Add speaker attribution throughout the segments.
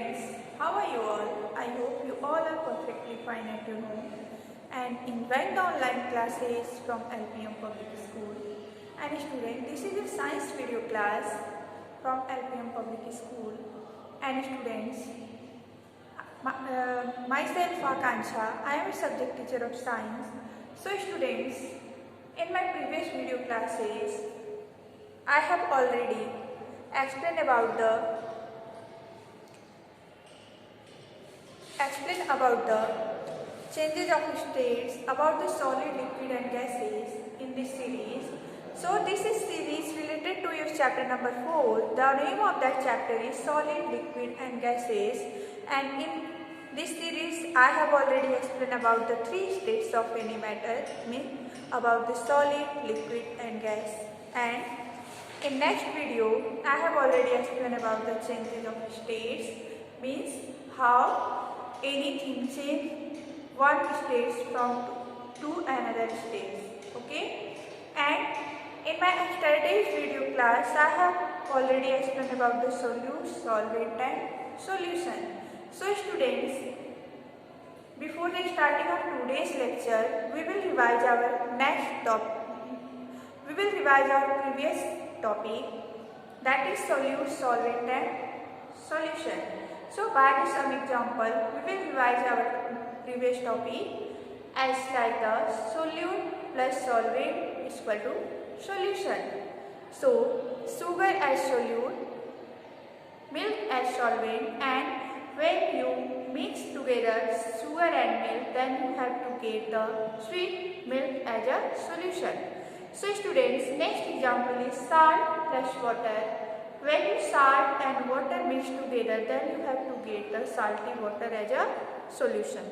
Speaker 1: friends, how are you all? I hope you all are perfectly fine at your home and enjoying the online classes from LPM Public School. And student, this is a science video class from LPM Public School. And students, myself Akansha, I am a subject teacher of science. So students, in my previous video classes, I have already explained about the changes of states, about the solid, liquid and gases in this series. So this is series related to your chapter number 4. The name of that chapter is solid, liquid and gases, and in this series I have already explained about the 3 states of any matter, means about the solid, liquid and gas. And in next video I have already explained about the changes of states, means how anything change one state from to another state. Okay, and in my yesterday's video class I have already explained about the solute, solvent and solution. So students, before the starting of today's lecture, we will revise our previous topic, that is solute, solvent and solution. So by some example, we will revise our previous topic as like the solute plus solvent is equal to solution. So sugar as solute, milk as solvent, and when you mix together sugar and milk, then you have to get the sweet milk as a solution. So students, next example is salt plus water. When you salt and water mix together, then you have to get the salty water as a solution.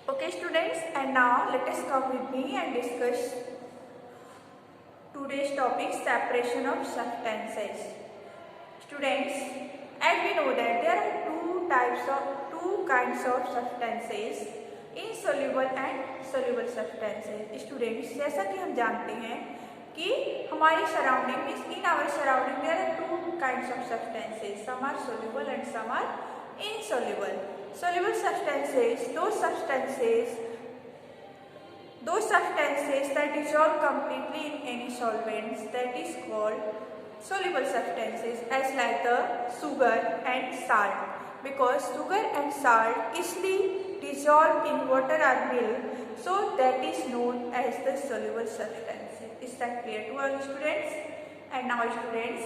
Speaker 1: Okay students, and now let us come with me and discuss today's topic, separation of substances. Students, as we know that there are two kinds of substances, insoluble and soluble substances. Students, जैसा कि हम जानते हैं कि हमारी surrounding में, in our surrounding there are 2 kinds of substances, some are soluble and some are insoluble. Soluble substances, those substances that dissolve completely in any solvents, that is called soluble substances, as like the sugar and salt, because sugar and salt easily dissolve in water or milk, so that is known as the soluble substances. Is that clear to all students? And now students,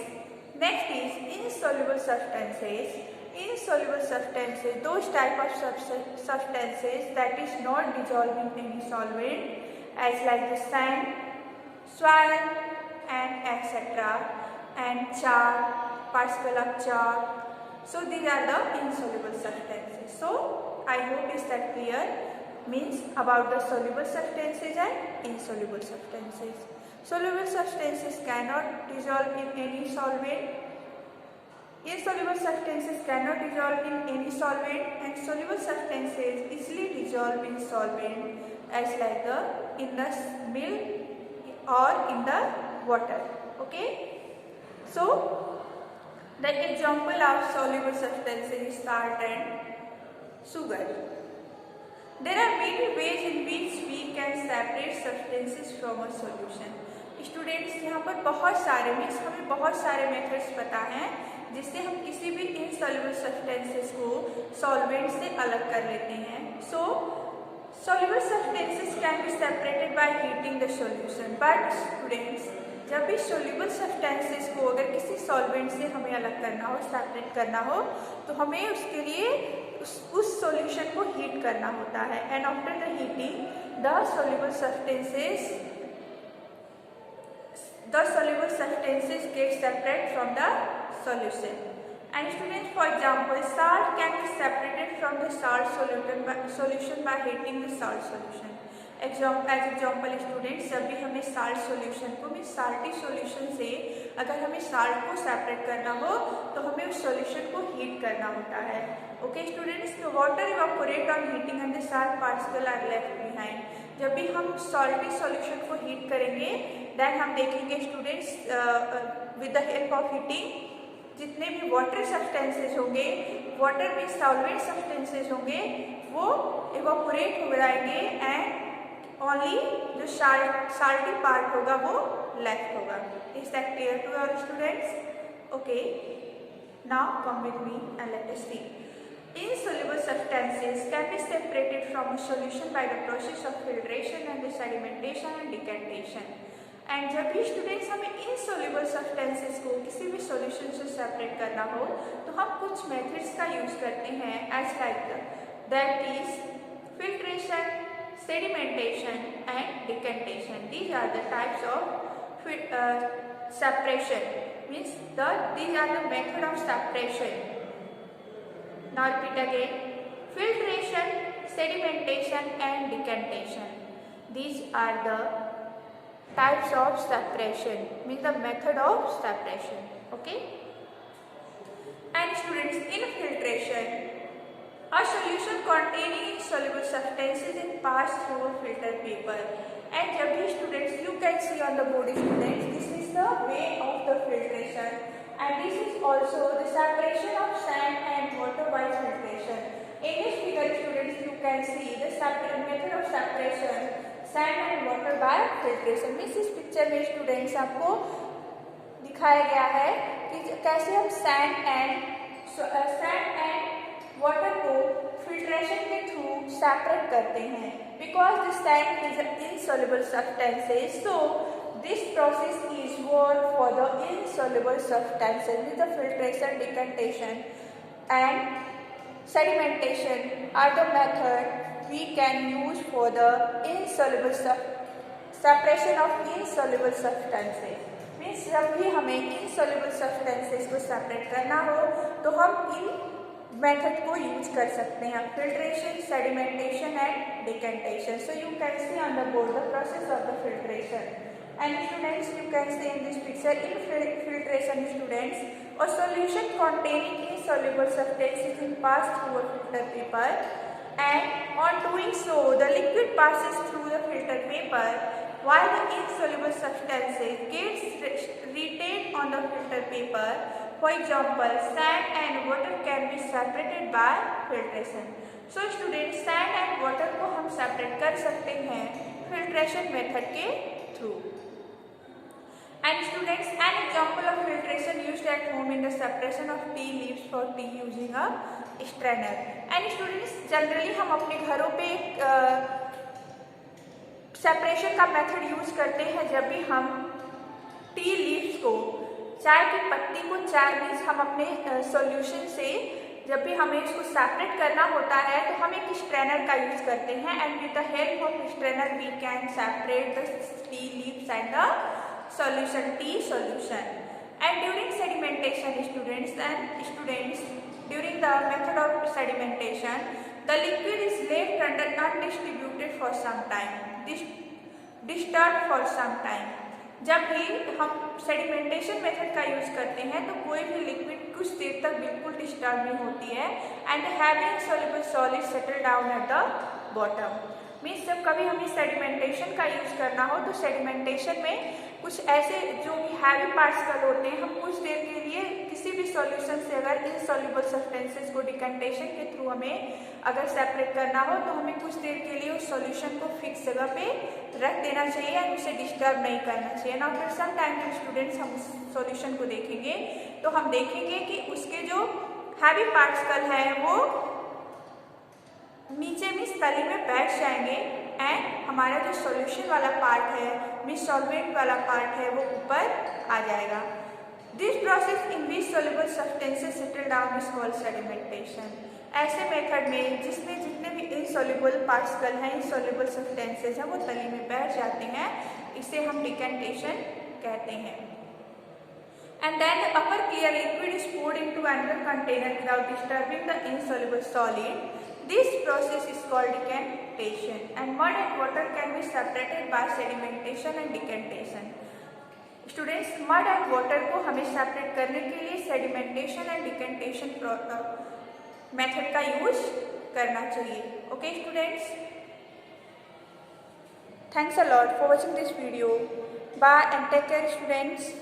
Speaker 1: next is insoluble substances. Insoluble substances, those type of substances that is not dissolving in any solvent, as like the sand, soil and etc. and chalk, particle of chalk. So these are the insoluble substances. So I hope is that clear, means about the soluble substances and insoluble substances. Soluble substances cannot dissolve in any solvent. Insoluble substances cannot dissolve in any solvent, and soluble substances easily dissolve in solvent, as like in the milk or in the water. Okay. So the example of soluble substances is salt and sugar. There are many ways in which we can separate substances from a solution. Students, यहाँ पर हमें बहुत सारे methods पता हैं जिससे हम किसी भी इनसॉल्युबल सब्सटेंसेस को सॉल्वेंट से अलग कर लेते हैं. So soluble substances can be separated by heating the solution. But students, जब भी सॉल्युबल सब्सटेंसेस को अगर किसी सॉल्वेंट से हमें अलग करना हो, सेपरेट करना हो, तो हमें उसके लिए उस सॉल्यूशन को हीट करना होता है. And after the heating the soluble substances get separate from the solution. And students, for example, salt can be separated from the salt solution by heating the salt solution. As example students, जब भी हमें salt solution को, means salty solution से अगर हमें salt को separate करना हो तो हमें उस solution को heat करना होता है. Okay students, so water evaporate on heating and the salt particle are left behind. जब भी हम salty solution को heat करेंगे, then हम देखेंगे students with the help of heating जितने भी वाटर सब्सटेंसेज होंगे, वाटर में सॉल्वेंट सब्सटेंसेज होंगे, वो इवापोरेट हो जाएंगे एंड ओनली जो साल्टी पार्ट होगा वो लेफ्ट होगा। Is that clear to our students? Okay, now come with me and let us see. Insoluble substances can be separated from a solution by the process of filtration and the sedimentation and decantation. And जब भी students हमें insoluble substances को किसी भी solution से separate करना हो तो हम कुछ मेथड्स का यूज करते हैं as like that is filtration, sedimentation and decantation. These are the types of separation. Means these are the method of separation. Now repeat again. Filtration, sedimentation and decantation. These are the types of separation. Means the method of separation. Okay. And students, in filtration, a solution containing insoluble substances is passed through a filter paper. And जब भी students, you can see on the board students, this is the way of the filtration. And this is also the separation of sand and water by filtration. In this figure students, you can see the method of separation sand and water by filtration. इस picture में students आपको दिखाया गया है कि कैसे हम sand and water को फिल्ट्रेशन के थ्रू सेपरेट करते हैं. Because this sand is insoluble substances, so this process is worked for the insoluble substances with the filtration, decantation and sedimentation are the method we can use for the insoluble separation of insoluble substances. Means जब भी हमें insoluble substances को separate करना हो तो हम इन method को use कर सकते हैं, filtration, sedimentation and decantation. So you can see on the board the process of the filtration. And students, you can see in this picture, in filtration students, a solution containing insoluble substances is passed through a filter paper, and on doing so the liquid passes through the filter paper while the insoluble substances gets retained on the filter paper. For example, sand and water can be separated by filtration. So students, sand and water को हम separate कर सकते हैं filtration method के through. And students, an example of filtration used at home in the separation of tea leaves for tea using a strainer. And students, generally हम अपने घरों पे सेपरेशन का मेथड यूज करते हैं जब भी हम टी लीव्स को, चाय की पत्ती को, चाय मीन्स हम अपने सॉल्यूशन से जब भी हमें इसको सेपरेट करना होता है तो हम एक स्ट्रेनर का यूज करते हैं. And with the help of strainer we can separate the tea leaves and the solution, tea solution. And during sedimentation students, during the method of sedimentation, the liquid is left under undistributed for some time, disturbed for some time. जब भी हम sedimentation method का use करते हैं तो कोई भी liquid कुछ देर तक बिल्कुल डिस्टर्ब नहीं होती है and having soluble solid settle down at the bottom. Means जब कभी हमें सेडिमेंटेशन का यूज करना हो तो सेडिमेंटेशन में कुछ ऐसे जो हैवी पार्टिकल होते हैं, हम कुछ देर के लिए किसी भी सॉल्यूशन से अगर इनसॉल्युबल सब्सटेंसेस को डिकेंटेशन के थ्रू हमें अगर सेपरेट करना हो तो हमें कुछ देर के लिए उस सॉल्यूशन को फिक्स जगह पे रख देना चाहिए और उसे डिस्टर्ब नहीं करना चाहिए. ना फिर सम टाइम जब स्टूडेंट्स हम सॉल्यूशन को देखेंगे तो हम देखेंगे कि उसके जो हैवी पार्टिकल हैं वो नीचे में तली में बैठ जाएंगे एंड हमारा जो सॉल्यूशन वाला पार्ट है, मीन्स सॉल्वेंट वाला पार्ट है, वो ऊपर आ जाएगा. This process in which soluble substances settle down is called sedimentation. ऐसे मेथड में जिसमें जितने भी इनसॉल्युबल पार्टिकल हैं, इनसॉल्युबल सब्सटेंसेस हैं, वो तली में बैठ जाते हैं, इसे हम डिकेंटेशन कहते हैं. And then the upper clear liquid is poured into another container without disturbing the insoluble solid. This process is called decantation. And mud and water can be separated by sedimentation and decantation. Students, mud and water को हमें separate करने के लिए sedimentation and decantation method का use करना चाहिए. Okay, students? Thanks a lot for watching this video. Bye and take care, students.